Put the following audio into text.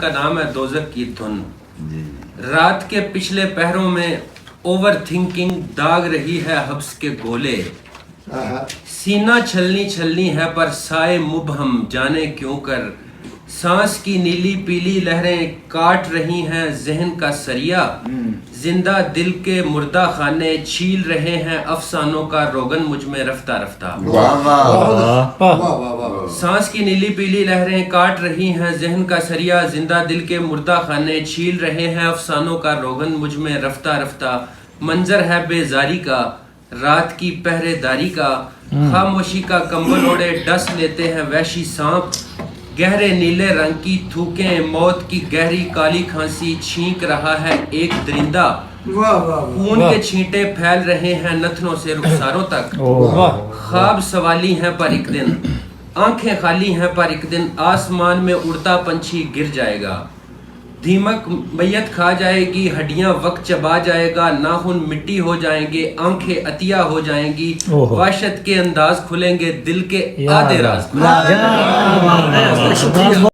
کا نام ہے دوزخ کی دھن. رات کے پچھلے پہروں میں اوور تھنکنگ داغ رہی ہے حبس کے گولے. سینہ چھلنی ہے پر سائے مبہم جانے کیوں کر. سانس کی نیلی پیلی لہریں کاٹ رہی ہیں ذہن کا سریا. زندہ دل کے مردہ خانے چھیل رہے ہیں افسانوں کا روغن مجھ میں رفتہ رفتہ. سانس کی نیلی پیلی لہریں کاٹ رہی ہیں ذہن کا سریا. زندہ دل کے مردہ خانے چھیل رہے ہیں افسانوں کا روغن مجھ میں رفتہ رفتہ. منظر ہے بیزاری کا رات کی پہرے داری کا. خاموشی کا کمبل اوڑے ڈس لیتے ہیں وحشی سانپ. گہرے نیلے رنگ کی تھوکیں موت کی گہری کالی کھانسی چھینک رہا ہے ایک درندہ. خون کے چھینٹے پھیل رہے ہیں نتنوں سے رخساروں تک. خواب سوالی ہیں پر ایک دن آنکھیں خالی ہیں پر ایک دن آسمان میں اڑتا پنچھی گر جائے گا. دیمک میت کھا جائے گی ہڈیاں وقت چبا جائے گا. ناخن مٹی ہو جائیں گے آنکھیں عطیہ ہو جائیں گی. وحشت کے انداز کھلیں گے دل کے آدھے راز.